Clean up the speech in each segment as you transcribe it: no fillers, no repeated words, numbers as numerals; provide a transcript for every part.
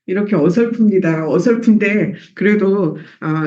이렇게 어설픕니다. 어설픈데 그래도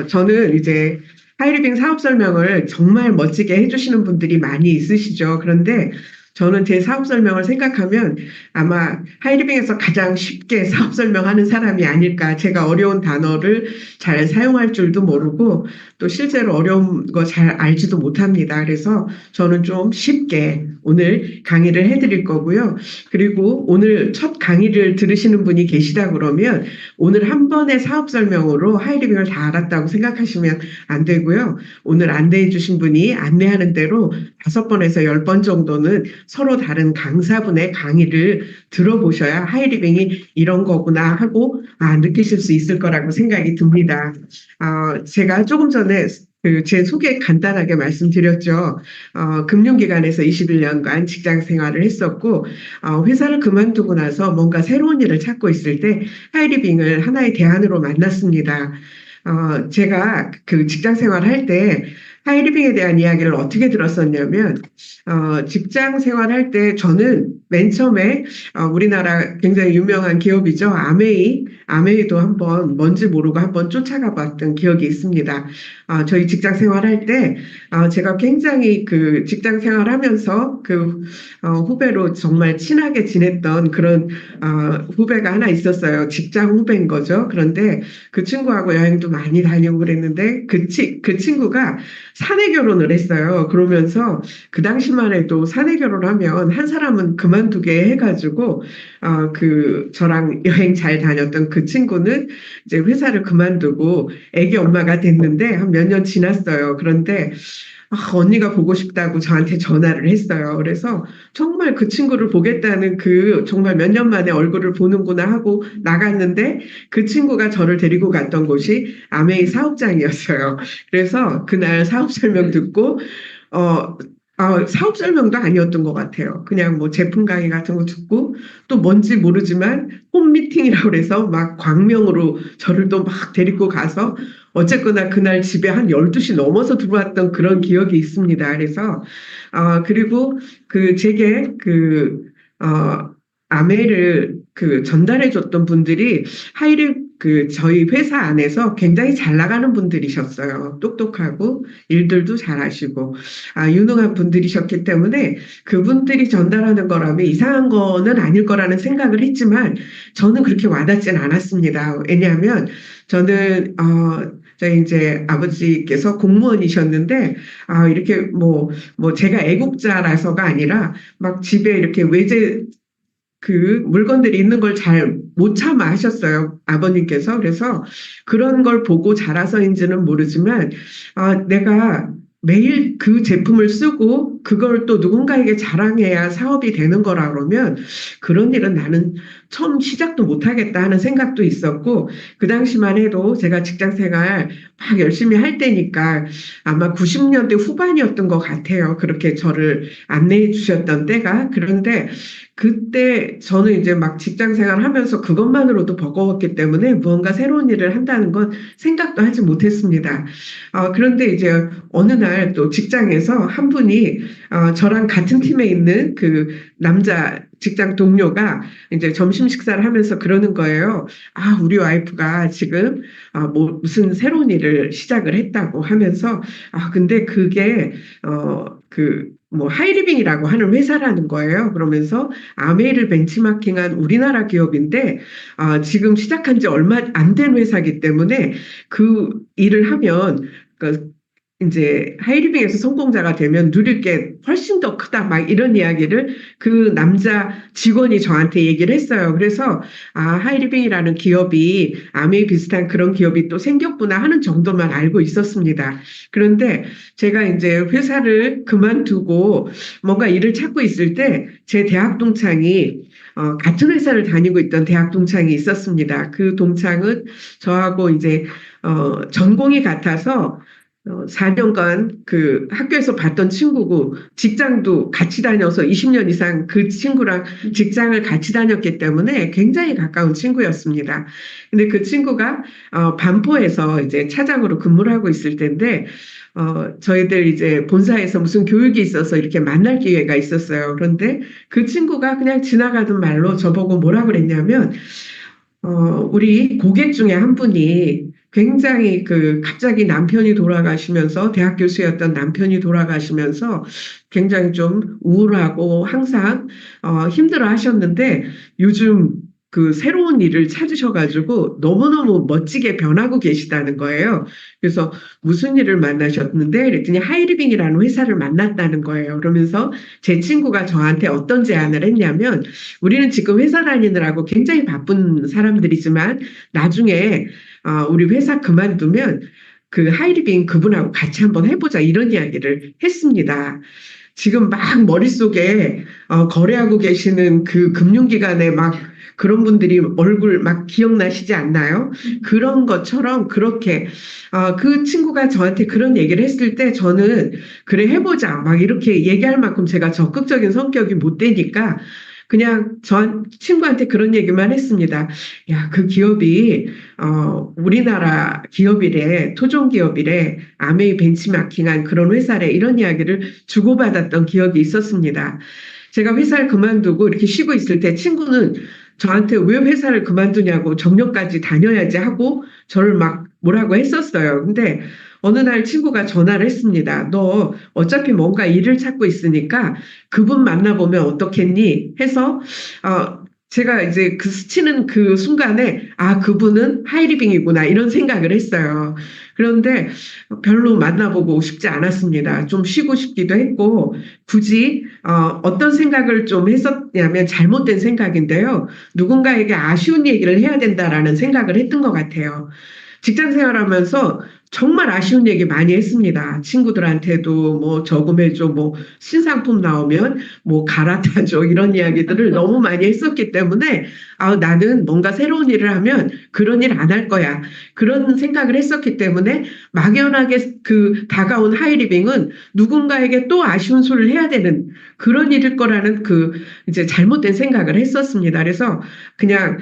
저는 이제 하이리빙 사업 설명을 정말 멋지게 해주시는 분들이 많이 있으시죠. 그런데 저는 제 사업 설명을 생각하면 아마 하이리빙에서 가장 쉽게 사업 설명하는 사람이 아닐까. 제가 어려운 단어를 잘 사용할 줄도 모르고 또 실제로 어려운 거 잘 알지도 못합니다. 그래서 저는 좀 쉽게 오늘 강의를 해드릴 거고요. 그리고 오늘 첫 강의를 들으시는 분이 계시다 그러면 오늘 한 번의 사업 설명으로 하이리빙을 다 알았다고 생각하시면 안 되고요. 오늘 안내해 주신 분이 안내하는 대로 5번에서 10번 정도는 서로 다른 강사분의 강의를 들어보셔야 하이리빙이 이런 거구나 하고 느끼실 수 있을 거라고 생각이 듭니다. 제가 조금 전에 제 소개 간단하게 말씀드렸죠. 금융기관에서 21년간 직장 생활을 했었고, 회사를 그만두고 나서 뭔가 새로운 일을 찾고 있을 때 하이리빙을 하나의 대안으로 만났습니다. 제가 그 직장 생활할 때 하이리빙에 대한 이야기를 어떻게 들었었냐면, 직장 생활할 때 저는 맨 처음에 우리나라 굉장히 유명한 기업이죠. 아메이도 한번 뭔지 모르고 한번 쫓아가 봤던 기억이 있습니다. 저희 직장 생활할 때 제가 굉장히 그 직장 생활하면서 후배로 정말 친하게 지냈던 그런 후배가 하나 있었어요. 직장 후배인 거죠. 그런데 그 친구하고 여행도 많이 다니고 그랬는데 그 친구가 사내 결혼을 했어요. 그러면서 그 당시만 해도 사내 결혼하면 한 사람은 그만두게 해가지고 저랑 여행 잘 다녔던 그 친구는 이제 회사를 그만두고 애기 엄마가 됐는데 한 몇 년 지났어요. 그런데 언니가 보고 싶다고 저한테 전화를 했어요. 그래서 정말 그 친구를 보겠다는 정말 몇 년 만에 얼굴을 보는구나 하고 나갔는데 그 친구가 저를 데리고 갔던 곳이 아메이 사업장이었어요. 그래서 그날 사업 설명 듣고, 어, 사업 설명도 아니었던 것 같아요. 그냥 뭐 제품 강의 같은 거 듣고 또 뭔지 모르지만 홈미팅이라고 그래서 막 광명으로 저를 또 막 데리고 가서 어쨌거나 그날 집에 한 12시 넘어서 들어왔던 그런 기억이 있습니다. 그래서, 그리고 제게 아메이를 전달해 줬던 분들이 저희 회사 안에서 굉장히 잘 나가는 분들이셨어요. 똑똑하고 일들도 잘하시고, 유능한 분들이셨기 때문에 그분들이 전달하는 거라면 이상한 거는 아닐 거라는 생각을 했지만 저는 그렇게 와닿진 않았습니다. 왜냐하면 저는, 저희 이제 아버지께서 공무원이셨는데, 이렇게 제가 애국자라서가 아니라 막 집에 이렇게 물건들이 있는 걸 잘 못 참아 하셨어요. 아버님께서. 그래서 그런 걸 보고 자라서인지는 모르지만, 내가 매일 그 제품을 쓰고 그걸 또 누군가에게 자랑해야 사업이 되는 거라 그러면 그런 일은 나는 처음 시작도 못 하겠다 하는 생각도 있었고, 그 당시만 해도 제가 직장 생활 막 열심히 할 때니까 아마 90년대 후반이었던 것 같아요. 그렇게 저를 안내해 주셨던 때가. 그런데 그때 저는 이제 막 직장 생활 하면서 그것만으로도 버거웠기 때문에 무언가 새로운 일을 한다는 건 생각도 하지 못했습니다. 그런데 이제 어느 날 또 직장에서 한 분이 저랑 같은 팀에 있는 그 남자 직장 동료가 이제 점심 식사를 하면서 그러는 거예요. 우리 와이프가 지금 무슨 새로운 일을 시작을 했다고 하면서 근데 그게 하이리빙이라고 하는 회사라는 거예요. 그러면서 아메이를 벤치마킹한 우리나라 기업인데 지금 시작한 지 얼마 안 된 회사이기 때문에 그 일을 하면 이제 하이리빙에서 성공자가 되면 누릴 게 훨씬 더 크다 막 이런 이야기를 그 남자 직원이 저한테 얘기를 했어요. 그래서 하이리빙이라는 기업이 아메이 비슷한 그런 기업이 또 생겼구나 하는 정도만 알고 있었습니다. 그런데 제가 이제 회사를 그만두고 뭔가 일을 찾고 있을 때 제 대학 동창이 같은 회사를 다니고 있던 대학 동창이 있었습니다. 그 동창은 저하고 이제 전공이 같아서 4년간 그 학교에서 봤던 친구고 직장도 같이 다녀서 20년 이상 그 친구랑 직장을 같이 다녔기 때문에 굉장히 가까운 친구였습니다. 근데 그 친구가 반포에서 이제 차장으로 근무를 하고 있을 텐데 저희들 이제 본사에서 무슨 교육이 있어서 이렇게 만날 기회가 있었어요. 그런데 그 친구가 그냥 지나가던 말로 저보고 뭐라 그랬냐면 우리 고객 중에 한 분이 굉장히 갑자기 남편이 돌아가시면서 대학 교수였던 남편이 돌아가시면서 굉장히 좀 우울하고 항상 힘들어 하셨는데 요즘 그 새로운 일을 찾으셔가지고 너무너무 멋지게 변하고 계시다는 거예요. 그래서 무슨 일을 만나셨는데 그랬더니 하이리빙이라는 회사를 만났다는 거예요. 그러면서 제 친구가 저한테 어떤 제안을 했냐면 우리는 지금 회사 다니느라고 굉장히 바쁜 사람들이지만 나중에 우리 회사 그만두면 그 하이리빙 그분하고 같이 한번 해보자 이런 이야기를 했습니다. 지금 막 머릿속에 거래하고 계시는 그 금융기관에 막 그런 분들이 얼굴 막 기억나시지 않나요? 그런 것처럼 그렇게 그 친구가 저한테 그런 얘기를 했을 때 저는 그래 해보자 막 이렇게 얘기할 만큼 제가 적극적인 성격이 못 되니까 그냥 전 친구한테 그런 얘기만 했습니다. 야, 그 기업이 우리나라 기업이래, 토종 기업이래, 아메이 벤치마킹한 그런 회사래 이런 이야기를 주고받았던 기억이 있었습니다. 제가 회사를 그만두고 이렇게 쉬고 있을 때 친구는 저한테 왜 회사를 그만두냐고 정년까지 다녀야지 하고 저를 막 뭐라고 했었어요. 근데 어느 날 친구가 전화를 했습니다. 너 어차피 뭔가 일을 찾고 있으니까 그분 만나보면 어떻겠니? 해서 제가 이제 그 스치는 그 순간에 그분은 하이리빙이구나 이런 생각을 했어요. 그런데 별로 만나보고 싶지 않았습니다. 좀 쉬고 싶기도 했고 굳이 어떤 생각을 좀 했었냐면 잘못된 생각인데요. 누군가에게 아쉬운 얘기를 해야 된다라는 생각을 했던 것 같아요. 직장 생활하면서 정말 아쉬운 얘기 많이 했습니다. 친구들한테도 뭐 저금해줘, 뭐 신상품 나오면 뭐 갈아타줘 이런 이야기들을 너무 많이 했었기 때문에 나는 뭔가 새로운 일을 하면 그런 일 안 할 거야. 그런 생각을 했었기 때문에 막연하게 그 다가온 하이리빙은 누군가에게 또 아쉬운 소리를 해야 되는 그런 일일 거라는 이제 잘못된 생각을 했었습니다. 그래서 그냥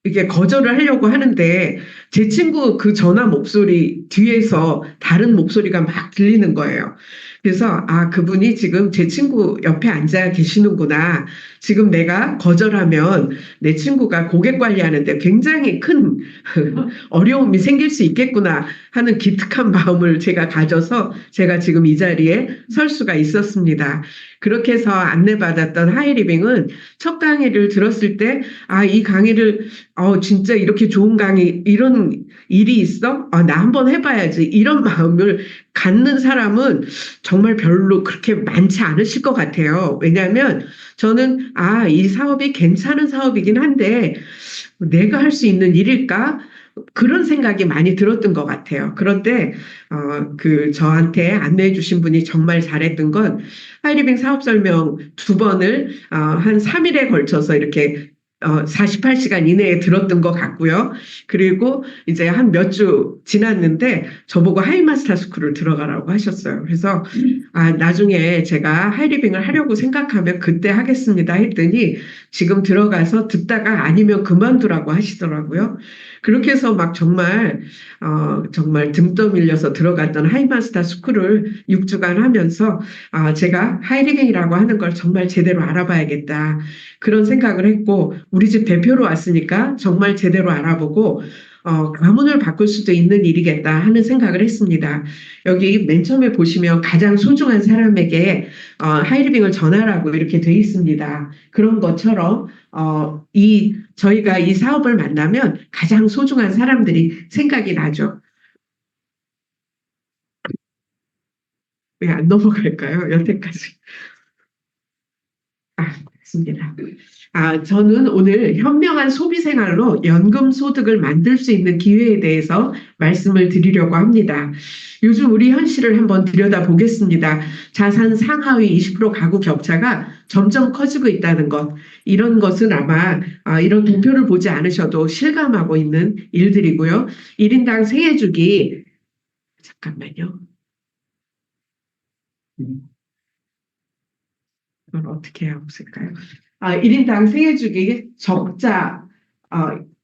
이게 거절을 하려고 하는데 제 친구 그 전화 목소리 뒤에서 다른 목소리가 막 들리는 거예요. 그래서 그분이 지금 제 친구 옆에 앉아 계시는구나. 지금 내가 거절하면 내 친구가 고객 관리하는데 굉장히 큰 어려움이 생길 수 있겠구나 하는 기특한 마음을 제가 가져서 제가 지금 이 자리에 설 수가 있었습니다. 그렇게 해서 안내받았던 하이리빙은 첫 강의를 들었을 때 이 강의를 진짜 이렇게 좋은 강의 이런 일이 있어? 나 한번 해봐야지 이런 마음을 갖는 사람은 정말 별로 그렇게 많지 않으실 것 같아요. 왜냐하면 저는 이 사업이 괜찮은 사업이긴 한데 내가 할 수 있는 일일까? 그런 생각이 많이 들었던 것 같아요. 그런데 저한테 안내해 주신 분이 정말 잘했던 건 하이리빙 사업 설명 두 번을 한 3일에 걸쳐서 이렇게 48시간 이내에 들었던 것 같고요. 그리고 이제 한 몇 주 지났는데 저보고 하이마스터 스쿨을 들어가라고 하셨어요. 그래서 나중에 제가 하이리빙을 하려고 생각하면 그때 하겠습니다 했더니 지금 들어가서 듣다가 아니면 그만두라고 하시더라고요. 그렇게 해서 막 정말 등 떠밀려서 들어갔던 하이마스터 스쿨을 6주간 하면서 제가 하이리빙이라고 하는 걸 정말 제대로 알아봐야겠다. 그런 생각을 했고 우리 집 대표로 왔으니까 정말 제대로 알아보고 가문을 바꿀 수도 있는 일이겠다 하는 생각을 했습니다. 여기 맨 처음에 보시면 가장 소중한 사람에게 하이리빙을 전하라고 이렇게 돼 있습니다. 그런 것처럼 저희가 이 사업을 만나면 가장 소중한 사람들이 생각이 나죠. 왜 안 넘어갈까요? 여태까지. 맞습니다. 저는 오늘 현명한 소비 생활로 연금 소득을 만들 수 있는 기회에 대해서 말씀을 드리려고 합니다. 요즘 우리 현실을 한번 들여다보겠습니다. 자산 상하위 20% 가구 격차가 점점 커지고 있다는 것. 이런 것은 아마 이런 도표를 보지 않으셔도 실감하고 있는 일들이고요. 1인당 생애주기 잠깐만요. 그걸 어떻게 하고 있을까요? 1인당 생애주기 적자,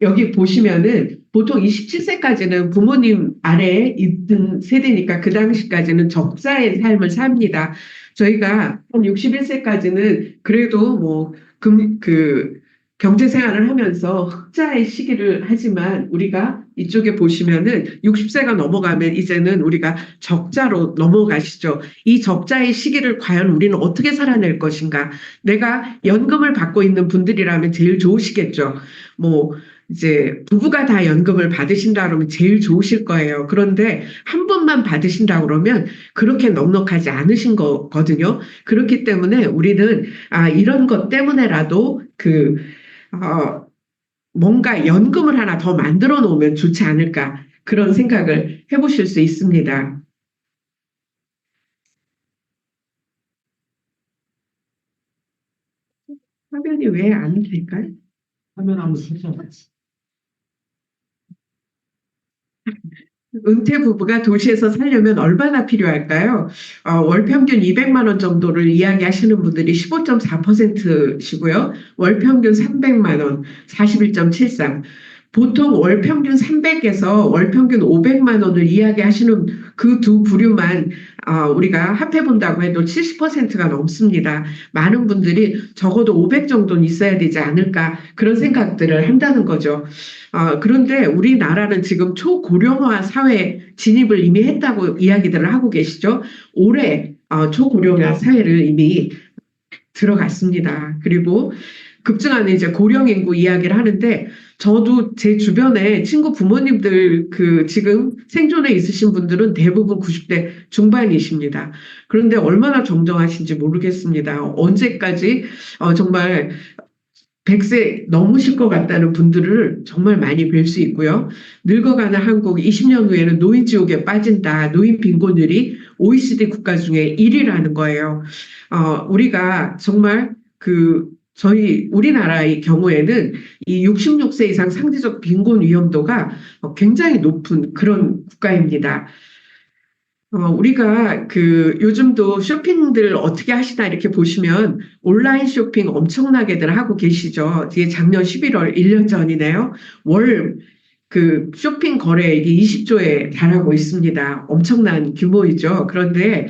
여기 보시면은 보통 27세까지는 부모님 아래에 있던 세대니까 그 당시까지는 적자의 삶을 삽니다. 저희가 한 61세까지는 그래도 뭐, 경제 생활을 하면서 흑자의 시기를 하지만 우리가 이쪽에 보시면은 60세가 넘어가면 이제는 우리가 적자로 넘어가시죠. 이 적자의 시기를 과연 우리는 어떻게 살아낼 것인가? 내가 연금을 받고 있는 분들이라면 제일 좋으시겠죠. 뭐, 이제 부부가 다 연금을 받으신다 그러면 제일 좋으실 거예요. 그런데 한 분만 받으신다 그러면 그렇게 넉넉하지 않으신 거거든요. 그렇기 때문에 우리는 이런 것 때문에라도 어, 뭔가 연금을 하나 더 만들어 놓으면 좋지 않을까 그런 생각을 해보실 수 있습니다. 화면이 왜 안 될까요? 화면 한번 설정. 은퇴 부부가 도시에서 살려면 얼마나 필요할까요? 월 평균 200만 원 정도를 이야기하시는 분들이 15.4%시고요. 월 평균 300만 원, 41.73. 보통 월 평균 300에서 월 평균 500만 원을 이야기하시는 그 두 부류만 우리가 합해 본다고 해도 70%가 넘습니다. 많은 분들이 적어도 500 정도는 있어야 되지 않을까 그런 생각들을 한다는 거죠. 그런데 우리나라는 지금 초고령화 사회 진입을 이미 했다고 이야기들을 하고 계시죠. 올해 초고령화 사회를 이미 들어갔습니다. 그리고 급증하는 이제 고령 인구 이야기를 하는데 저도 제 주변에 친구 부모님들 지금 생존에 있으신 분들은 대부분 90대 중반이십니다. 그런데 얼마나 정정하신지 모르겠습니다. 언제까지 정말 100세 넘으실 것 같다는 분들을 정말 많이 뵐 수 있고요. 늙어가는 한국 20년 후에는 노인 지옥에 빠진다. 노인 빈곤율이 OECD 국가 중에 1위라는 거예요. 우리가 정말 저희 우리나라의 경우에는 이 66세 이상 상대적 빈곤 위험도가 굉장히 높은 그런 국가입니다. 우리가 요즘도 쇼핑들 어떻게 하시나 이렇게 보시면 온라인 쇼핑 엄청나게들 하고 계시죠. 이게 작년 11월 1년 전이네요. 월 쇼핑 거래액이 20조에 달하고 있습니다. 엄청난 규모이죠. 그런데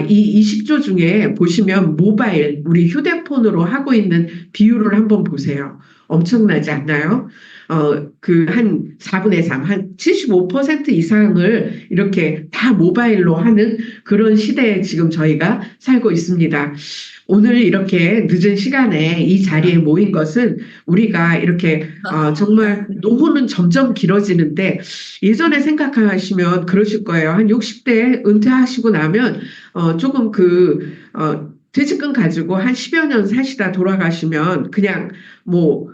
이 20조 중에 보시면 모바일, 우리 휴대폰으로 하고 있는 비율을 한번 보세요. 엄청나지 않나요? 한 4분의 3, 한 75% 이상을 이렇게 다 모바일로 하는 그런 시대에 지금 저희가 살고 있습니다. 오늘 이렇게 늦은 시간에 이 자리에 모인 것은 우리가 이렇게 정말 노후는 점점 길어지는데 예전에 생각하시면 그러실 거예요. 한 60대 은퇴하시고 나면 조금 퇴직금 가지고 한 10여 년 사시다 돌아가시면 그냥 뭐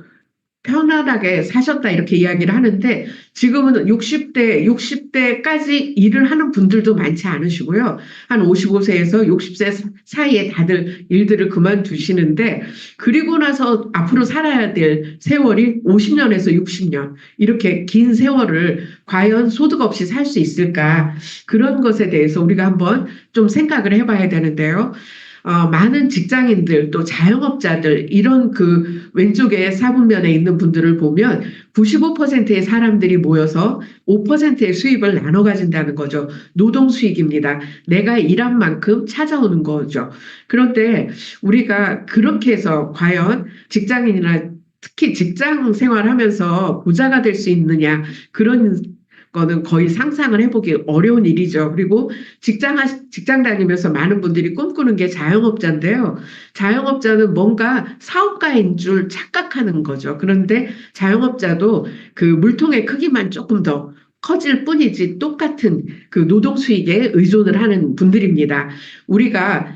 편안하게 사셨다 이렇게 이야기를 하는데 지금은 60대까지 일을 하는 분들도 많지 않으시고요. 한 55세에서 60세 사이에 다들 일들을 그만두시는데 그리고 나서 앞으로 살아야 될 세월이 50년에서 60년 이렇게 긴 세월을 과연 소득 없이 살 수 있을까 그런 것에 대해서 우리가 한번 좀 생각을 해봐야 되는데요. 많은 직장인들 또 자영업자들 이런 왼쪽에 사분면에 있는 분들을 보면 95%의 사람들이 모여서 5%의 수입을 나눠 가진다는 거죠. 노동 수익입니다. 내가 일한 만큼 찾아오는 거죠. 그런데 우리가 그렇게 해서 과연 직장인이나 특히 직장 생활하면서 부자가 될 수 있느냐 그런 거는 거의 상상을 해보기 어려운 일이죠. 그리고 직장 다니면서 많은 분들이 꿈꾸는 게 자영업자인데요. 자영업자는 뭔가 사업가인 줄 착각하는 거죠. 그런데 자영업자도 물통의 크기만 조금 더 커질 뿐이지 똑같은 노동 수익에 의존을 하는 분들입니다. 우리가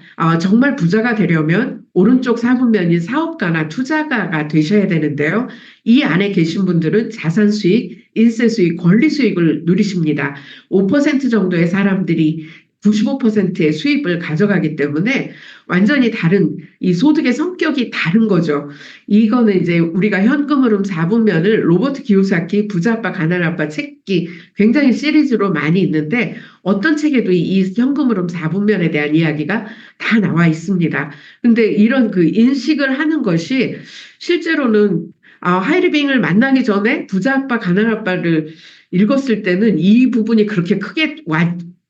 정말 부자가 되려면 오른쪽 사분면인 사업가나 투자가가 되셔야 되는데요. 이 안에 계신 분들은 자산 수익, 인세 수익, 권리 수익을 누리십니다. 5% 정도의 사람들이 95%의 수입을 가져가기 때문에 완전히 다른 이 소득의 성격이 다른 거죠. 이거는 이제 우리가 현금 흐름 4분면을 로버트 기요사키 부자아빠 가난아빠 책이 굉장히 시리즈로 많이 있는데 어떤 책에도 이 현금 흐름 4분면에 대한 이야기가 다 나와 있습니다. 근데 이런 그 인식을 하는 것이 실제로는 하이리빙을 만나기 전에 부자아빠 가난아빠를 읽었을 때는 이 부분이 그렇게 크게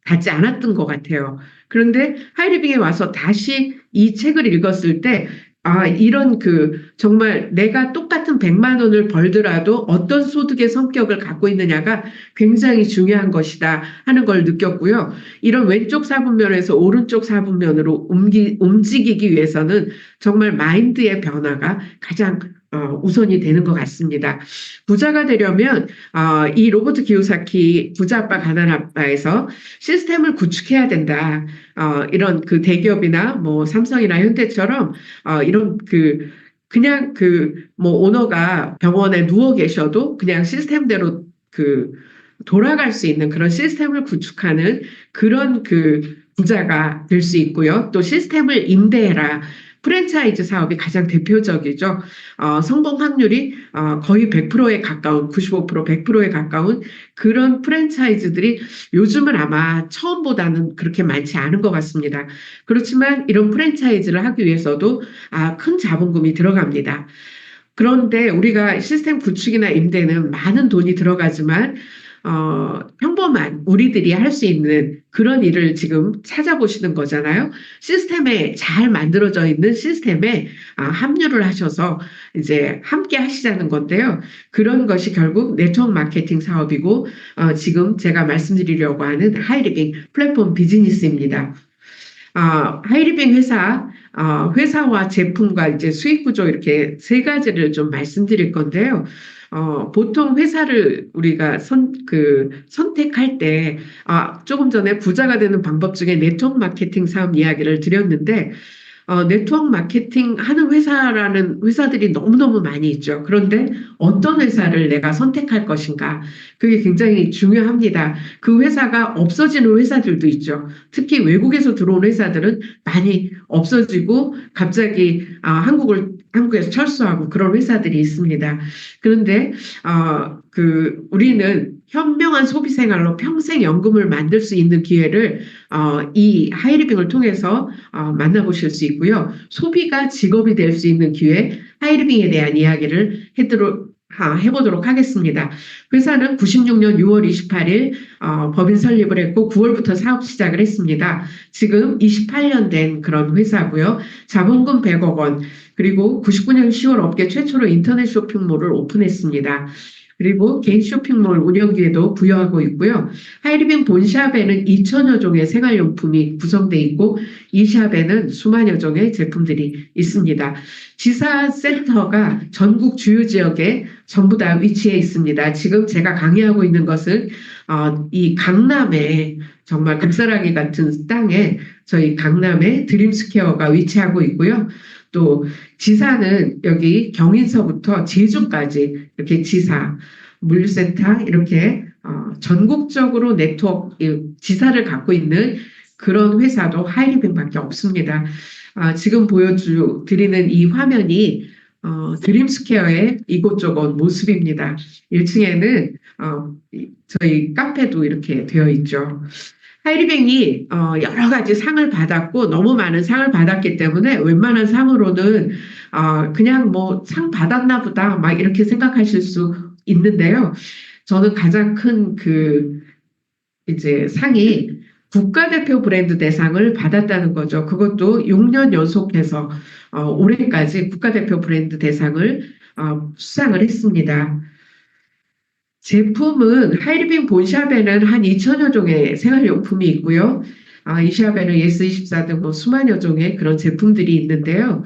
닿지 않았던 것 같아요. 그런데 하이리빙에 와서 다시 이 책을 읽었을 때, 이런 정말 내가 똑같은 100만 원을 벌더라도 어떤 소득의 성격을 갖고 있느냐가 굉장히 중요한 것이다 하는 걸 느꼈고요. 이런 왼쪽 사분면에서 오른쪽 사분면으로 움직이기 위해서는 정말 마인드의 변화가 가장 우선이 되는 것 같습니다. 부자가 되려면 이 로버트 기요사키 부자아빠 가난아빠에서 시스템을 구축해야 된다. 이런 그 대기업이나 뭐 삼성이나 현대처럼 이런 그냥 뭐 오너가 병원에 누워 계셔도 그냥 시스템대로 돌아갈 수 있는 그런 시스템을 구축하는 그런 부자가 될 수 있고요. 또 시스템을 임대해라. 프랜차이즈 사업이 가장 대표적이죠. 성공 확률이 거의 100%에 가까운 95%, 100%에 가까운 그런 프랜차이즈들이 요즘은 아마 처음보다는 그렇게 많지 않은 것 같습니다. 그렇지만 이런 프랜차이즈를 하기 위해서도 큰 자본금이 들어갑니다. 그런데 우리가 시스템 구축이나 임대는 많은 돈이 들어가지만 평범한 우리들이 할 수 있는 그런 일을 지금 찾아보시는 거잖아요. 시스템에 잘 만들어져 있는 시스템에 합류를 하셔서 이제 함께 하시자는 건데요. 그런 것이 결국 네트워크 마케팅 사업이고 지금 제가 말씀드리려고 하는 하이리빙 플랫폼 비즈니스입니다. 하이리빙 회사와 제품과 이제 수익 구조 이렇게 세 가지를 좀 말씀드릴 건데요. 보통 회사를 우리가 선택할 때, 조금 전에 부자가 되는 방법 중에 네트워크 마케팅 사업 이야기를 드렸는데, 네트워크 마케팅 하는 회사들이 너무너무 많이 있죠. 그런데 어떤 회사를 내가 선택할 것인가? 그게 굉장히 중요합니다. 그 회사가 없어지는 회사들도 있죠. 특히 외국에서 들어온 회사들은 많이 없어지고 갑자기 한국에서 철수하고 그런 회사들이 있습니다. 그런데 우리는 현명한 소비 생활로 평생 연금을 만들 수 있는 기회를 이 하이리빙을 통해서 만나보실 수 있고요. 소비가 직업이 될 수 있는 기회, 하이리빙에 대한 이야기를 해보도록 하겠습니다. 회사는 96년 6월 28일 법인 설립을 했고 9월부터 사업 시작을 했습니다. 지금 28년 된 그런 회사고요. 자본금 100억 원, 그리고 99년 10월 업계 최초로 인터넷 쇼핑몰을 오픈했습니다. 그리고 개인 쇼핑몰 운영기회도 부여하고 있고요. 하이리빙 본샵에는 2천여 종의 생활용품이 구성되어 있고 이 샵에는 수만여 종의 제품들이 있습니다. 지사센터가 전국 주요 지역에 전부 다 위치해 있습니다. 지금 제가 강의하고 있는 것은 이 강남에 정말 급사라기 같은 땅에 저희 강남에 드림스퀘어가 위치하고 있고요. 또 지사는 여기 경인서부터 제주까지 이렇게 물류센터 이렇게 전국적으로 지사를 갖고 있는 그런 회사도 하이리빙밖에 없습니다. 지금 보여드리는 이 화면이 드림스퀘어의 이곳저곳 모습입니다. 1층에는 저희 카페도 이렇게 되어 있죠. 하이리빙이 여러 가지 상을 받았고 너무 많은 상을 받았기 때문에 웬만한 상으로는 그냥 뭐 상 받았나 보다 막 이렇게 생각하실 수 있는데요. 저는 가장 큰 이제 상이 국가대표 브랜드 대상을 받았다는 거죠. 그것도 6년 연속해서 올해까지 국가대표 브랜드 대상을 수상을 했습니다. 제품은 하이리빙 본샵에는 한 2천여 종의 생활용품이 있고요. 이 샵에는 예스24 등 뭐 수만여 종의 그런 제품들이 있는데요.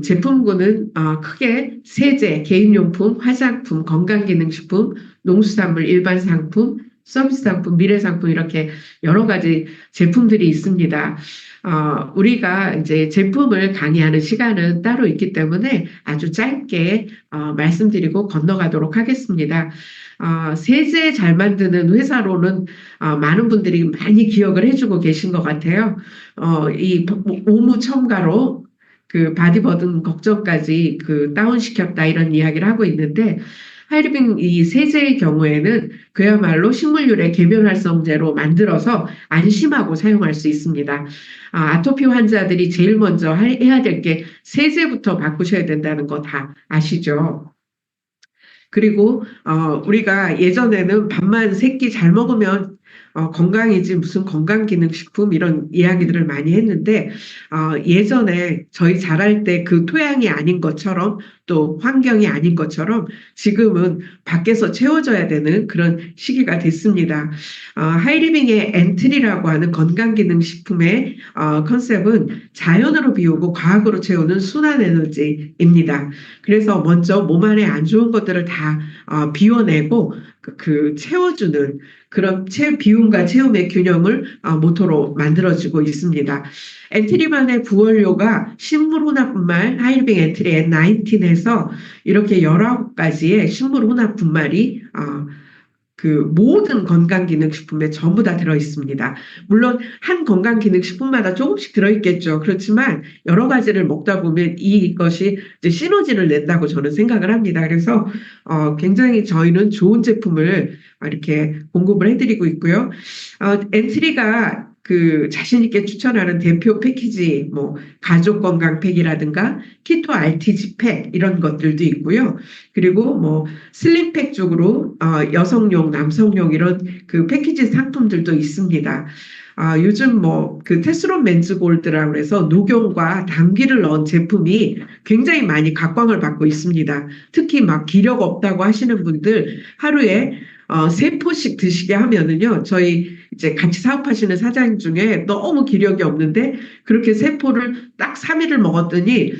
제품군은 크게 세제, 개인용품, 화장품, 건강기능식품, 농수산물, 일반 상품, 서비스 상품, 미래 상품 이렇게 여러 가지 제품들이 있습니다. 우리가 이제 제품을 강의하는 시간은 따로 있기 때문에 아주 짧게 말씀드리고 건너가도록 하겠습니다. 세제 잘 만드는 회사로는 많은 분들이 많이 기억을 해주고 계신 것 같아요. 이 오무 첨가로 그 바디버든 걱정까지 그 다운시켰다 이런 이야기를 하고 있는데 하이리빙 이 세제의 경우에는 그야말로 식물유래 계면활성제로 만들어서 안심하고 사용할 수 있습니다. 아토피 환자들이 제일 먼저 해야 될 게 세제부터 바꾸셔야 된다는 거 다 아시죠? 그리고 우리가 예전에는 밥만 세 끼 잘 먹으면 건강이지 무슨 건강기능식품 이런 이야기들을 많이 했는데 예전에 저희 자랄 때 그 토양이 아닌 것처럼 또 환경이 아닌 것처럼 지금은 밖에서 채워져야 되는 그런 시기가 됐습니다. 하이리빙의 엔트리라고 하는 건강기능식품의 컨셉은 자연으로 비우고 과학으로 채우는 순환에너지입니다. 그래서 먼저 몸 안에 안 좋은 것들을 다 비워내고 그 채워주는 그런 비움과 채움의 균형을 모토로 만들어주고 있습니다. 엔트리만의 부원료가 식물혼합분말 하이리빙 엔트리 N19에서 이렇게 19가지의 식물혼합분말이 그 모든 건강기능식품에 전부 다 들어있습니다. 물론 한 건강기능식품마다 조금씩 들어있겠죠. 그렇지만 여러 가지를 먹다 보면 이것이 이제 시너지를 낸다고 저는 생각을 합니다. 그래서 굉장히 저희는 좋은 제품을 이렇게 공급을 해드리고 있고요. 엔트리가 그 자신 있게 추천하는 대표 패키지 뭐 가족 건강 팩이라든가 키토 RTG 팩 이런 것들도 있고요. 그리고 뭐 슬림팩 쪽으로 여성용, 남성용 이런 그 패키지 상품들도 있습니다. 요즘 뭐 그 테스론 맨즈 골드라고 해서 녹용과 당귀를 넣은 제품이 굉장히 많이 각광을 받고 있습니다. 특히 막 기력 없다고 하시는 분들 하루에 3포씩 드시게 하면은요, 저희 이제 같이 사업하시는 사장님 중에 너무 기력이 없는데 그렇게 3포를 딱 3일을 먹었더니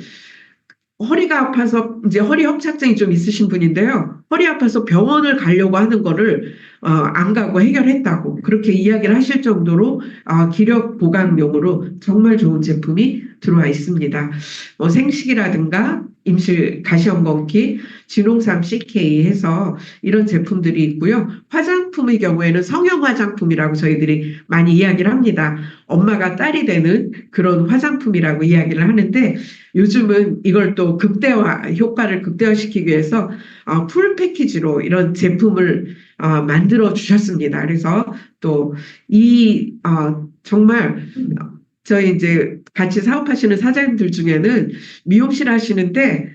허리가 아파서 이제 허리 협착증이 좀 있으신 분인데요. 허리 아파서 병원을 가려고 하는 거를 안 가고 해결했다고 그렇게 이야기를 하실 정도로 기력 보강용으로 정말 좋은 제품이 들어와 있습니다. 생식이라든가 임실 가시험건키, 진홍삼 CK 해서 이런 제품들이 있고요. 화장품의 경우에는 성형 화장품이라고 저희들이 많이 이야기를 합니다. 엄마가 딸이 되는 그런 화장품이라고 이야기를 하는데 요즘은 이걸 또 효과를 극대화시키기 위해서 풀 패키지로 이런 제품을 만들어 주셨습니다. 그래서 또 정말 저희 이제 같이 사업하시는 사장님들 중에는 미용실 하시는데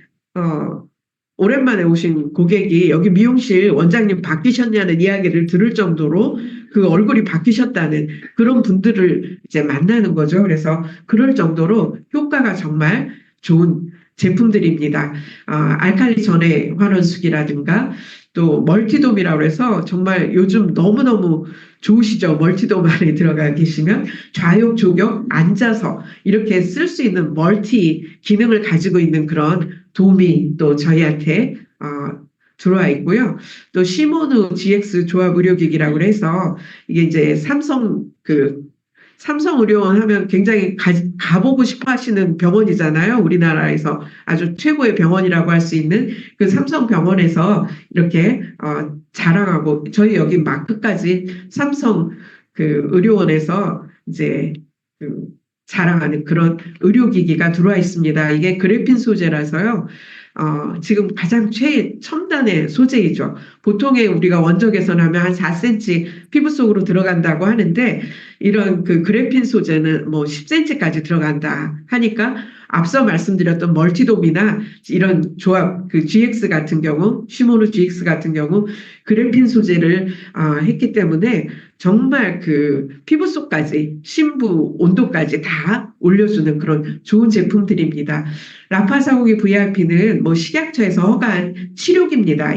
오랜만에 오신 고객이 여기 미용실 원장님 바뀌셨냐는 이야기를 들을 정도로 그 얼굴이 바뀌셨다는 그런 분들을 이제 만나는 거죠. 그래서 그럴 정도로 효과가 정말 좋은 제품들입니다. 알칼리 전해 환원수기라든가 또 멀티돔이라고 해서 정말 요즘 너무너무 좋으시죠. 멀티돔 안에 들어가 계시면 좌욕, 조격, 앉아서 이렇게 쓸 수 있는 멀티 기능을 가지고 있는 그런 돔이 또 저희한테 들어와 있고요. 또 시모누 GX 조합 의료기기라고 해서 이게 이제 삼성의료원 하면 굉장히 가보고 싶어 하시는 병원이잖아요. 우리나라에서 아주 최고의 병원이라고 할 수 있는 그 삼성병원에서 이렇게 자랑하고 저희 여기 마크까지 삼성 그 의료원에서 이제 자랑하는 그런 의료기기가 들어와 있습니다. 이게 그래핀 소재라서요. 지금 가장 첨단의 소재이죠. 보통의 우리가 원적 개선하면 한 4cm 피부 속으로 들어간다고 하는데 이런 그 그래핀 소재는 뭐 10cm까지 들어간다 하니까 앞서 말씀드렸던 멀티돔이나 이런 조합 그 GX 같은 경우 시모노 GX 같은 경우 그래핀 소재를 했기 때문에 정말 그 피부 속까지 심부 온도까지 다 올려주는 그런 좋은 제품들입니다. 라파사공의 VRP는 뭐 식약처에서 허가한 치료기입니다.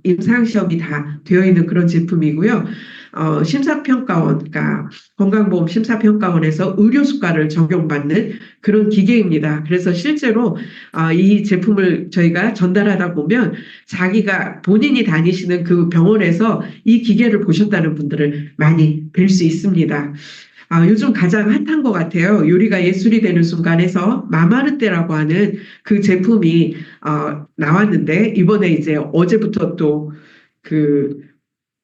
임상시험이 다 되어 있는 그런 제품이고요. 심사평가원, 그러니까 건강보험 심사평가원에서 의료수가를 적용받는 그런 기계입니다. 그래서 실제로 이 제품을 저희가 전달하다 보면 자기가 본인이 다니시는 그 병원에서 이 기계를 보셨다는 분들을 많이 뵐 수 있습니다. 요즘 가장 핫한 것 같아요. 요리가 예술이 되는 순간에서 마마르떼라고 하는 그 제품이 나왔는데 이번에 이제 어제부터 또 그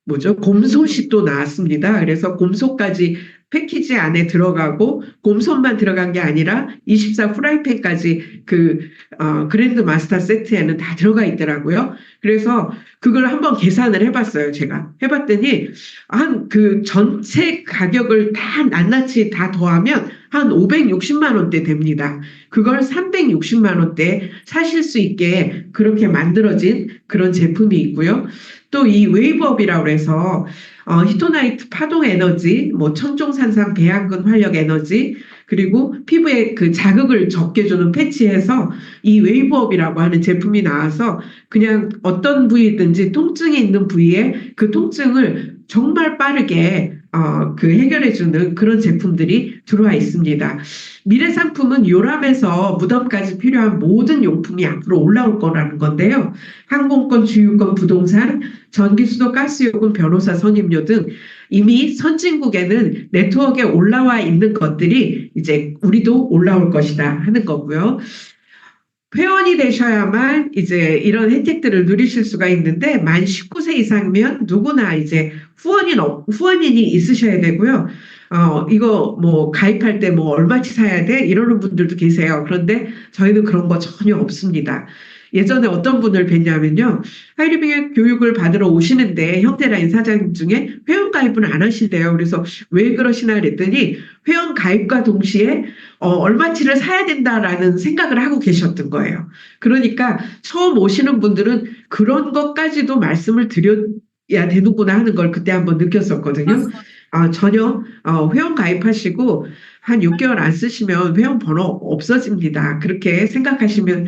뭐죠? 곰솥이 또 나왔습니다. 그래서 곰솥까지 패키지 안에 들어가고 곰솥만 들어간 게 아니라 24 프라이팬까지 그랜드 마스터 세트에는 다 들어가 있더라고요. 그래서 그걸 한번 계산을 해봤어요. 제가 해봤더니 한 그 전체 가격을 다 낱낱이 다 더하면 한 560만 원대 됩니다. 그걸 360만 원대 사실 수 있게 그렇게 만들어진 그런 제품이 있고요. 또 이 웨이브업이라고 해서 히토나이트 파동 에너지, 뭐 천종산산 배양근 활력 에너지, 그리고 피부에 그 자극을 적게 주는 패치에서 이 웨이브업이라고 하는 제품이 나와서 그냥 어떤 부위든지 통증이 있는 부위에 그 통증을 정말 빠르게 해결해주는 그런 제품들이 들어와 있습니다. 미래 상품은 요람에서 무덤까지 필요한 모든 용품이 앞으로 올라올 거라는 건데요. 항공권, 주유권, 부동산, 전기수도, 가스요금, 변호사 선임료 등 이미 선진국에는 네트워크에 올라와 있는 것들이 이제 우리도 올라올 것이다 하는 거고요. 회원이 되셔야만 이제 이런 혜택들을 누리실 수가 있는데 만 19세 이상이면 누구나 이제 후원인이 있으셔야 되고요. 이거 뭐 가입할 때 뭐 얼마치 사야 돼? 이러는 분들도 계세요. 그런데 저희는 그런 거 전혀 없습니다. 예전에 어떤 분을 뵀냐면요. 하이리빙의 교육을 받으러 오시는데 형제라인 사장님 중에 회원 가입은 안 하신대요. 그래서 왜 그러시나 그랬더니 회원 가입과 동시에 얼마치를 사야 된다라는 생각을 하고 계셨던 거예요. 그러니까 처음 오시는 분들은 그런 것까지도 말씀을 드려야 되는구나 하는 걸 그때 한번 느꼈었거든요. 전혀 회원 가입하시고 한 6개월 안 쓰시면 회원 번호 없어집니다. 그렇게 생각하시면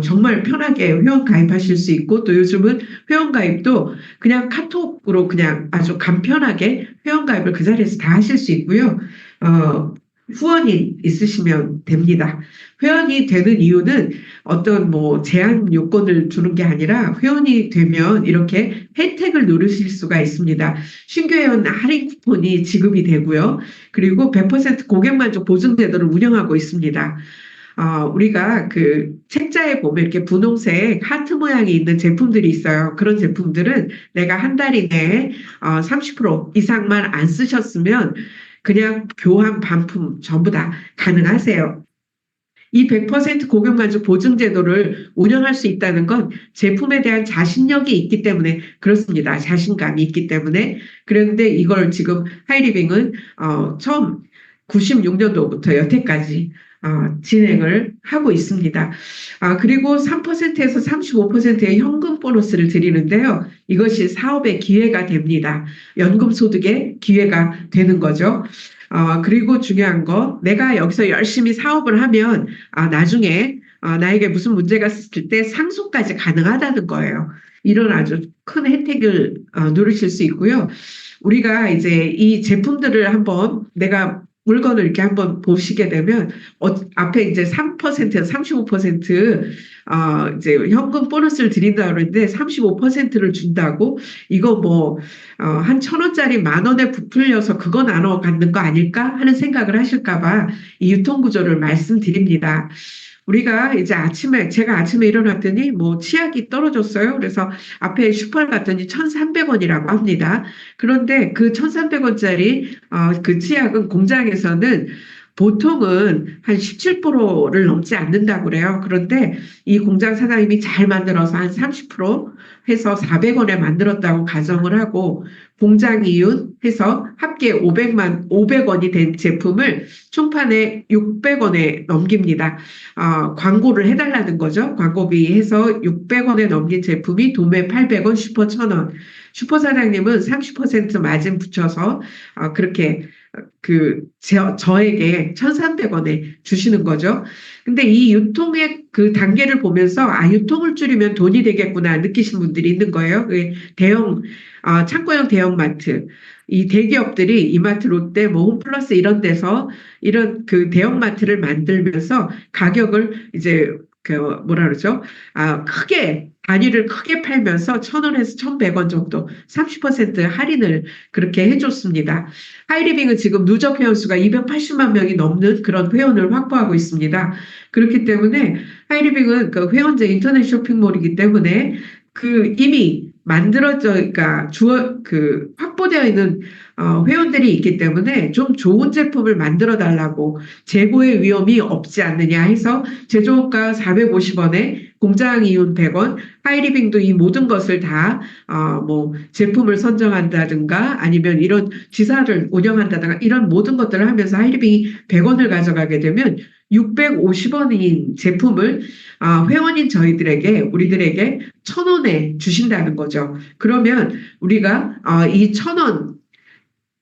정말 편하게 회원 가입하실 수 있고 또 요즘은 회원 가입도 그냥 카톡으로 그냥 아주 간편하게 회원 가입을 그 자리에서 다 하실 수 있고요. 후원이 있으시면 됩니다. 회원이 되는 이유는 어떤 뭐 제한 요건을 주는 게 아니라 회원이 되면 이렇게 혜택을 누리실 수가 있습니다. 신규 회원 할인 쿠폰이 지급이 되고요. 그리고 100% 고객 만족 보증 제도를 운영하고 있습니다. 우리가 그 책자에 보면 이렇게 분홍색 하트 모양이 있는 제품들이 있어요. 그런 제품들은 내가 한 달 이내에 30% 이상만 안 쓰셨으면 그냥 교환 반품 전부 다 가능하세요. 이 100% 고객 만족 보증 제도를 운영할 수 있다는 건 제품에 대한 자신력이 있기 때문에 그렇습니다. 자신감이 있기 때문에. 그런데 이걸 지금 하이리빙은 처음 96년도부터 여태까지 진행을 하고 있습니다. 그리고 3%에서 35%의 현금 보너스를 드리는데요. 이것이 사업의 기회가 됩니다. 연금 소득의 기회가 되는 거죠. 그리고 중요한 거, 내가 여기서 열심히 사업을 하면, 나중에, 나에게 무슨 문제가 있을 때 상속까지 가능하다는 거예요. 이런 아주 큰 혜택을 누리실 수 있고요. 우리가 이제 이 제품들을 한번 내가 물건을 이렇게 한번 보시게 되면, 앞에 이제 3%에서 35% 이제 현금 보너스를 드린다고 그러는데 35%를 준다고 이거 뭐 한 1,000원짜리 10,000원에 부풀려서 그거 나눠 갖는 거 아닐까 하는 생각을 하실까 봐 이 유통 구조를 말씀드립니다. 우리가 이제 제가 아침에 일어났더니 뭐 치약이 떨어졌어요. 그래서 앞에 슈퍼를 갔더니 1,300원이라고 합니다. 그런데 그 1,300원짜리 그 치약은 공장에서는 보통은 한 17%를 넘지 않는다고 그래요. 그런데 이 공장 사장님이 잘 만들어서 한 30% 해서 400원에 만들었다고 가정을 하고 공장 이윤 해서 합계 500원이 된 제품을 총판에 600원에 넘깁니다. 광고를 해달라는 거죠. 광고비 해서 600원에 넘긴 제품이 도매 800원, 슈퍼 1,000원. 슈퍼 사장님은 30% 마진 붙여서 그렇게 저에게 1,300원에 주시는 거죠. 근데 이 유통의 그 단계를 보면서, 유통을 줄이면 돈이 되겠구나 느끼신 분들이 있는 거예요. 그 대형, 창고형 대형마트. 이 대기업들이 이마트, 롯데, 뭐 홈플러스 이런 데서 이런 그 대형마트를 만들면서 가격을 이제 뭐라 그러죠? 크게 단위를 크게 팔면서 1,000원에서 1,100원 정도 30% 할인을 그렇게 해줬습니다. 하이리빙은 지금 누적 회원수가 280만 명이 넘는 그런 회원을 확보하고 있습니다. 그렇기 때문에 하이리빙은 그 회원제 인터넷 쇼핑몰이기 때문에 그 이미 만들어져, 그러니까 확보되어 있는 회원들이 있기 때문에 좀 좋은 제품을 만들어 달라고, 재고의 위험이 없지 않느냐 해서 제조원가 450원에 공장 이윤 100원, 하이리빙도 이 모든 것을 다, 뭐, 제품을 선정한다든가 아니면 이런 지사를 운영한다든가 이런 모든 것들을 하면서 하이리빙이 100원을 가져가게 되면 650원인 제품을 회원인 우리들에게 1,000원에 주신다는 거죠. 그러면 우리가 이 1,000원,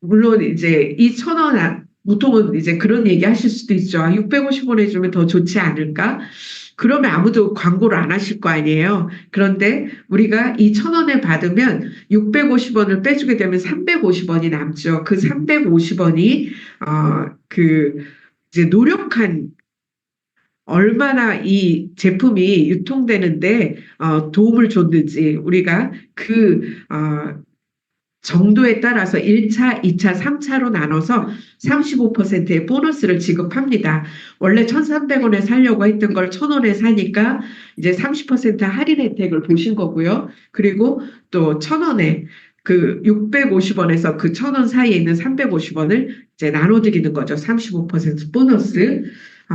물론 이제 이 1,000원, 보통은 이제 그런 얘기 하실 수도 있죠. 650원에 주면 더 좋지 않을까? 그러면 아무도 광고를 안 하실 거 아니에요. 그런데 우리가 이 1,000원에 받으면 650원을 빼주게 되면 350원이 남죠. 그 350원이 이제 노력한, 얼마나 이 제품이 유통되는데 도움을 줬는지, 우리가 정도에 따라서 1차, 2차, 3차로 나눠서 35%의 보너스를 지급합니다. 원래 1,300원에 사려고 했던 걸 1,000원에 사니까 이제 30% 할인 혜택을 보신 거고요. 그리고 또 1,000원에 650원에서 그 1,000원 사이에 있는 350원을 이제 나눠드리는 거죠. 35% 보너스.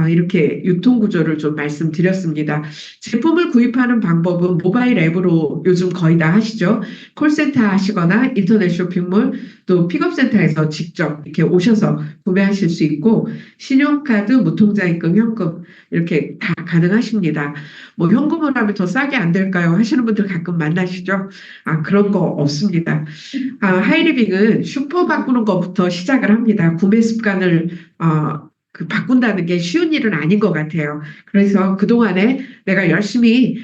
이렇게 유통 구조를 좀 말씀드렸습니다. 제품을 구입하는 방법은 모바일 앱으로 요즘 거의 다 하시죠. 콜센터 하시거나 인터넷 쇼핑몰, 또 픽업센터에서 직접 이렇게 오셔서 구매하실 수 있고, 신용카드, 무통장입금, 현금 이렇게 다 가능하십니다. 뭐 현금으로 하면 더 싸게 안 될까요? 하시는 분들 가끔 만나시죠? 그런 거 없습니다. 하이리빙은 슈퍼 바꾸는 것부터 시작을 합니다. 구매 습관을 바꾼다는 게 쉬운 일은 아닌 것 같아요. 그래서 그동안에 내가 열심히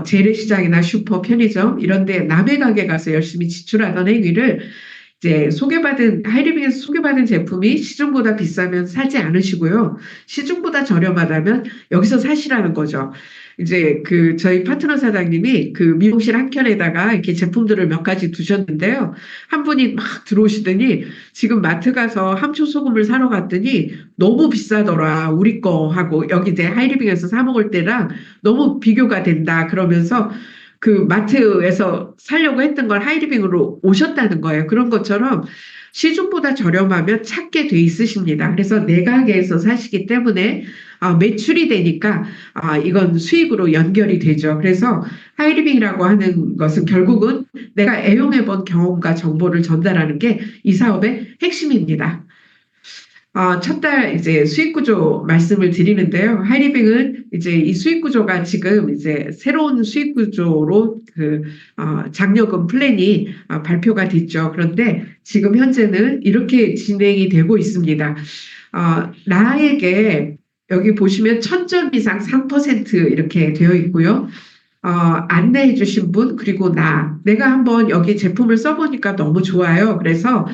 재래시장이나 슈퍼, 편의점 이런 데 남의 가게 가서 열심히 지출하던 행위를, 이제 하이리빙에서 소개받은 제품이 시중보다 비싸면 사지 않으시고요. 시중보다 저렴하다면 여기서 사시라는 거죠. 이제 저희 파트너 사장님이 그 미용실 한 켠에다가 이렇게 제품들을 몇 가지 두셨는데요. 한 분이 막 들어오시더니 지금 마트 가서 함초 소금을 사러 갔더니 너무 비싸더라. 우리 거 하고 여기 이제 하이리빙에서 사 먹을 때랑 너무 비교가 된다. 그러면서 그 마트에서 사려고 했던 걸 하이리빙으로 오셨다는 거예요. 그런 것처럼 시중보다 저렴하면 찾게 돼 있으십니다. 그래서 내 가게에서 사시기 때문에 매출이 되니까 이건 수익으로 연결이 되죠. 그래서 하이리빙이라고 하는 것은 결국은 내가 애용해 본 경험과 정보를 전달하는 게 이 사업의 핵심입니다. 첫 달 이제 수익 구조 말씀을 드리는데요. 하이리빙은 이제 이 수익 구조가 지금 이제 새로운 수익 구조로 장려금 플랜이 발표가 됐죠. 그런데 지금 현재는 이렇게 진행이 되고 있습니다. 나에게 여기 보시면 1,000점 이상 3% 이렇게 되어 있고요. 안내해 주신 분, 그리고 내가 한번 여기 제품을 써보니까 너무 좋아요. 그래서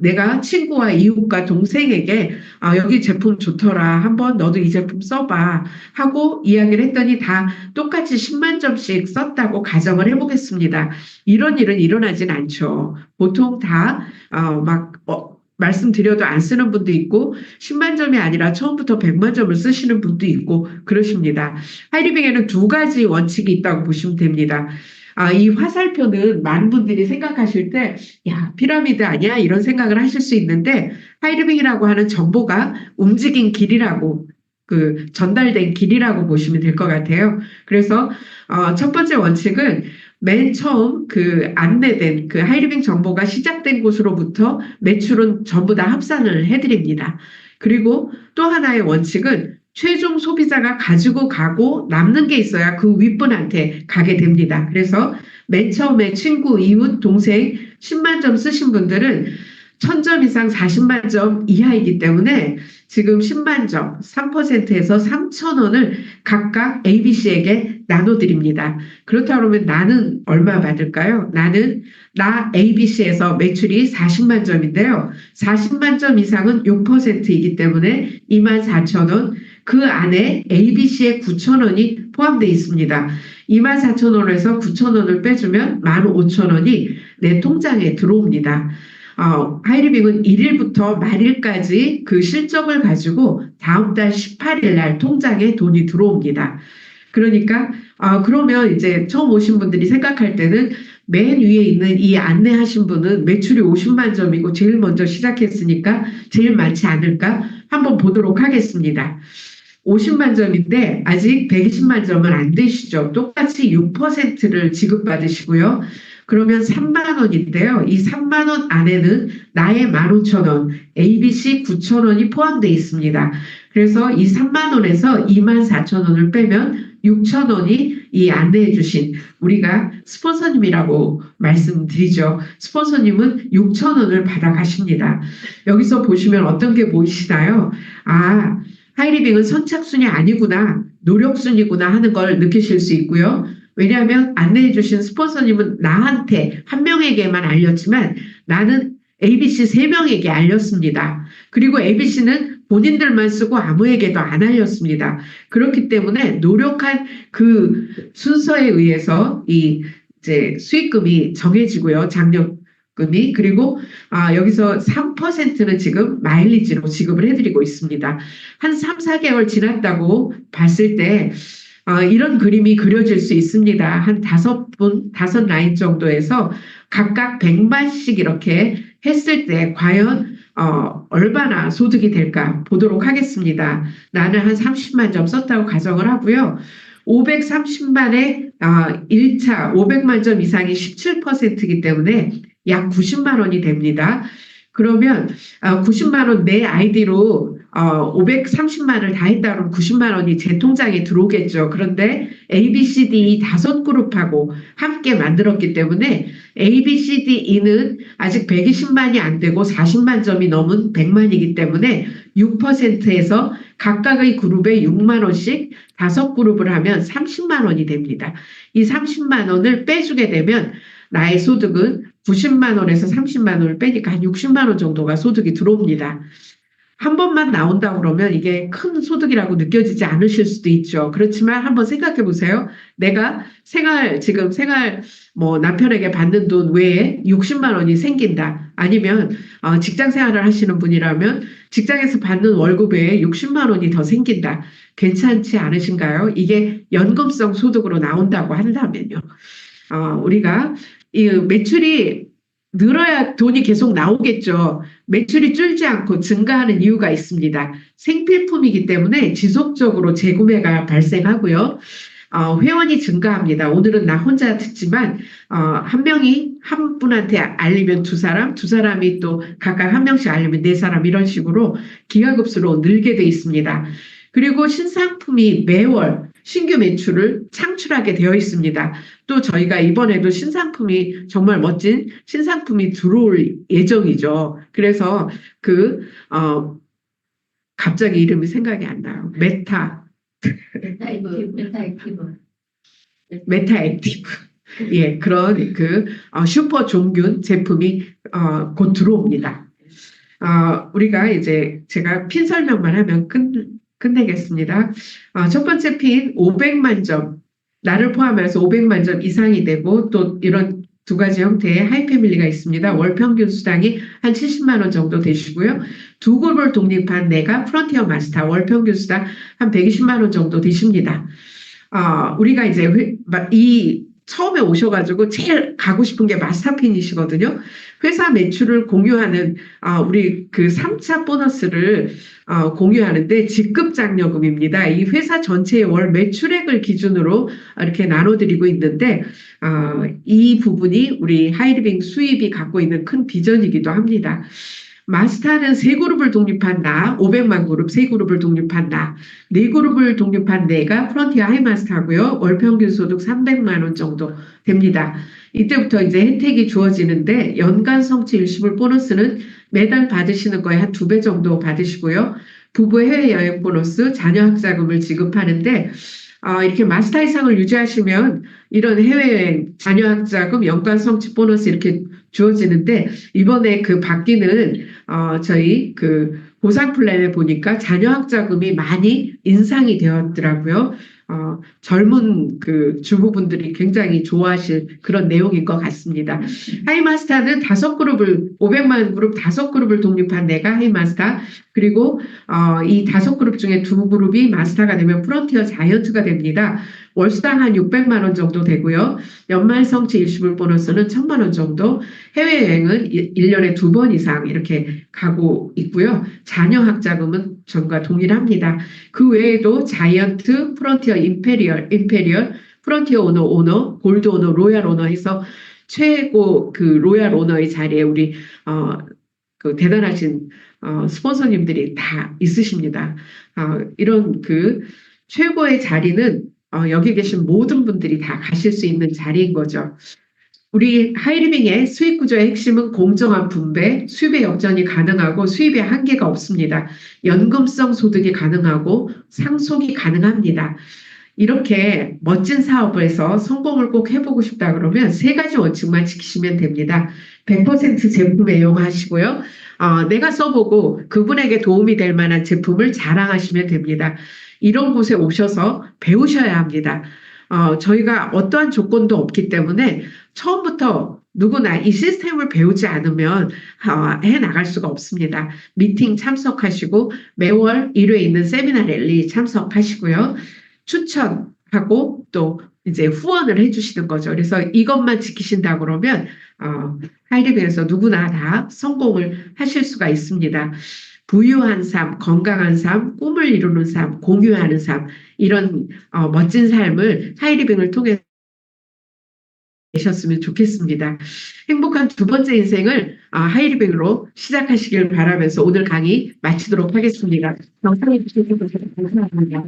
내가 친구와 이웃과 동생에게 여기 제품 좋더라. 한번 너도 이 제품 써봐. 하고 이야기를 했더니 다 똑같이 10만 점씩 썼다고 가정을 해보겠습니다. 이런 일은 일어나진 않죠. 보통 다 말씀드려도 안 쓰는 분도 있고 10만 점이 아니라 처음부터 100만 점을 쓰시는 분도 있고 그러십니다. 하이리빙에는 두 가지 원칙이 있다고 보시면 됩니다. 이 화살표는 많은 분들이 생각하실 때, 야, 피라미드 아니야? 이런 생각을 하실 수 있는데, 하이리빙이라고 하는 정보가 움직인 길이라고, 전달된 길이라고 보시면 될 것 같아요. 그래서, 첫 번째 원칙은 맨 처음 안내된 하이리빙 정보가 시작된 곳으로부터 매출은 전부 다 합산을 해드립니다. 그리고 또 하나의 원칙은 최종 소비자가 가지고 가고 남는 게 있어야 그 윗분한테 가게 됩니다. 그래서 맨 처음에 친구, 이웃, 동생 10만 점 쓰신 분들은 1000점 이상 40만 점 이하이기 때문에 지금 10만 점 3%에서 3,000원을 각각 ABC에게 나눠드립니다. 그렇다 그러면 나는 얼마 받을까요? 나 ABC에서 매출이 40만 점인데요. 40만 점 이상은 6%이기 때문에 24,000원, 그 안에 ABC의 9,000원이 포함되어 있습니다. 24,000원에서 9,000원을 빼주면 15,000원이 내 통장에 들어옵니다. 하이리빙은 1일부터 말일까지 그 실적을 가지고 다음 달 18일 날 통장에 돈이 들어옵니다. 그러니까 그러면 이제 처음 오신 분들이 생각할 때는 맨 위에 있는 이 안내하신 분은 매출이 50만 점이고 제일 먼저 시작했으니까 제일 많지 않을까? 한번 보도록 하겠습니다. 50만 점인데 아직 120만 점은 안 되시죠. 똑같이 6%를 지급받으시고요. 그러면 3만 원인데요. 이 3만 원 안에는 나의 15,000원, ABC 9,000원이 포함되어 있습니다. 그래서 이 3만 원에서 24,000원을 빼면 6,000원이 이 안내해 주신 우리가 스폰서님이라고 말씀드리죠. 스폰서님은 6,000원을 받아가십니다. 여기서 보시면 어떤 게 보이시나요? 하이리빙은 선착순이 아니구나, 노력순이구나 하는 걸 느끼실 수 있고요. 왜냐하면 안내해 주신 스폰서님은 나한테 한 명에게만 알렸지만 나는 ABC 3명에게 알렸습니다. 그리고 ABC는 본인들만 쓰고 아무에게도 안 알렸습니다. 그렇기 때문에 노력한 그 순서에 의해서 이제 수익금이 정해지고요. 장려금이. 그리고 여기서 3%는 지금 마일리지로 지급을 해드리고 있습니다. 한 3, 4개월 지났다고 봤을 때 이런 그림이 그려질 수 있습니다. 한 5라인 정도에서 각각 100만씩 이렇게 했을 때 과연 얼마나 소득이 될까 보도록 하겠습니다. 나는 한 30만 점 썼다고 가정을 하고요. 530만에 1차 500만 점 이상이 17%이기 때문에 약 90만 원이 됩니다. 그러면 90만 원 내 아이디로 530만을 다 했다 그러면 90만 원이 제 통장에 들어오겠죠. 그런데 A, B, C, D 5그룹하고 함께 만들었기 때문에 A, B, C, D, E는 아직 120만이 안 되고 40만 점이 넘은 100만이기 때문에 6%에서 각각의 그룹에 6만 원씩 5그룹을 하면 30만 원이 됩니다. 이 30만 원을 빼주게 되면 나의 소득은 90만 원에서 30만 원을 빼니까 한 60만 원 정도가 소득이 들어옵니다. 한 번만 나온다 그러면 이게 큰 소득이라고 느껴지지 않으실 수도 있죠. 그렇지만 한번 생각해 보세요. 내가 지금 남편에게 받는 돈 외에 60만 원이 생긴다. 아니면 직장 생활을 하시는 분이라면 직장에서 받는 월급 외에 60만 원이 더 생긴다. 괜찮지 않으신가요? 이게 연금성 소득으로 나온다고 한다면요. 우리가 이 매출이 늘어야 돈이 계속 나오겠죠. 매출이 줄지 않고 증가하는 이유가 있습니다. 생필품이기 때문에 지속적으로 재구매가 발생하고요. 회원이 증가합니다. 오늘은 나 혼자 듣지만 한 분한테 알리면 두 사람이 또 각각 한 명씩 알리면 4사람 이런 식으로 기하급수로 늘게 돼 있습니다. 그리고 신상품이 매월 신규 매출을 창출하게 되어 있습니다. 또 저희가 이번에도 정말 멋진 신상품이 들어올 예정이죠. 그래서 갑자기 이름이 생각이 안 나요. 메타액티브. 예, 그런 슈퍼 종균 제품이 곧 들어옵니다. 우리가 이제 제가 핀 설명만 하면 끝내겠습니다. 첫 번째 핀 500만 점, 나를 포함해서 500만 점 이상이 되고 또 이런 두 가지 형태의 하이패밀리가 있습니다. 월 평균 수당이 한 70만 원 정도 되시고요. 두 그룹을 독립한 내가 프론티어 마스터 월 평균 수당 한 120만 원 정도 되십니다. 우리가 이제 처음에 오셔가지고 제일 가고 싶은 게 마스터핀이시거든요. 회사 매출을 공유하는 우리 그 3차 보너스를 공유하는데 직급장려금입니다. 이 회사 전체의 월 매출액을 기준으로 이렇게 나눠드리고 있는데 이 부분이 우리 하이리빙 수입이 갖고 있는 큰 비전이기도 합니다. 마스터는 3그룹을 독립한 나, 500만 그룹 3그룹을 독립한 나, 4그룹을 독립한 내가 프론티어 하이마스터고요. 월 평균 소득 300만 원 정도 됩니다. 이때부터 이제 혜택이 주어지는데 연간 성취 일시불 보너스는 매달 받으시는 거에 한 2배 정도 받으시고요. 부부 해외여행 보너스, 자녀 학자금을 지급하는데 이렇게 마스터 이상을 유지하시면 이런 해외여행, 자녀 학자금, 연간 성취 보너스 이렇게 주어지는데 이번에 그 바뀌는 저희 그 보상 플랜에 보니까 자녀 학자금이 많이 인상이 되었더라고요. 젊은 그 주부분들이 굉장히 좋아하실 그런 내용인 것 같습니다. 하이마스터는 5그룹을, 500만 그룹 5그룹을 독립한 내가 하이마스터, 그리고 이 5그룹 중에 2그룹이 마스터가 되면 프론티어 자이언트가 됩니다. 월수당 한 600만 원 정도 되고요. 연말 성취 일시불 보너스는 1000만 원 정도, 해외여행은 1년에 2번 이상 이렇게 가고 있고요. 자녀 학자금은 전과 동일합니다. 그 외에도 자이언트, 프론티어, 임페리얼, 프론티어 오너, 골드 오너, 로얄 오너 해서 최고 그 로얄 오너의 자리에 우리 그 대단하신 스폰서님들이 다 있으십니다. 이런 그 최고의 자리는 여기 계신 모든 분들이 다 가실 수 있는 자리인 거죠. 우리 하이리빙의 수익 구조의 핵심은 공정한 분배, 수입의 역전이 가능하고 수입에 한계가 없습니다. 연금성 소득이 가능하고 상속이 가능합니다. 이렇게 멋진 사업을 해서 성공을 꼭 해보고 싶다 그러면 3가지 원칙만 지키시면 됩니다. 100% 제품 애용하시고요. 내가 써보고 그분에게 도움이 될 만한 제품을 자랑하시면 됩니다. 이런 곳에 오셔서 배우셔야 합니다. 저희가 어떠한 조건도 없기 때문에 처음부터 누구나 이 시스템을 배우지 않으면 해 나갈 수가 없습니다. 미팅 참석하시고 매월 1회 있는 세미나 랠리 참석하시고요. 추천하고 또 이제 후원을 해주시는 거죠. 그래서 이것만 지키신다 그러면 하이리빙에서 누구나 다 성공을 하실 수가 있습니다. 부유한 삶, 건강한 삶, 꿈을 이루는 삶, 공유하는 삶, 이런 멋진 삶을 하이리빙을 통해 되셨으면 좋겠습니다. 행복한 2번째 인생을 하이리빙으로 시작하시길 바라면서 오늘 강의 마치도록 하겠습니다. 영상해 주셔서 감사합니다.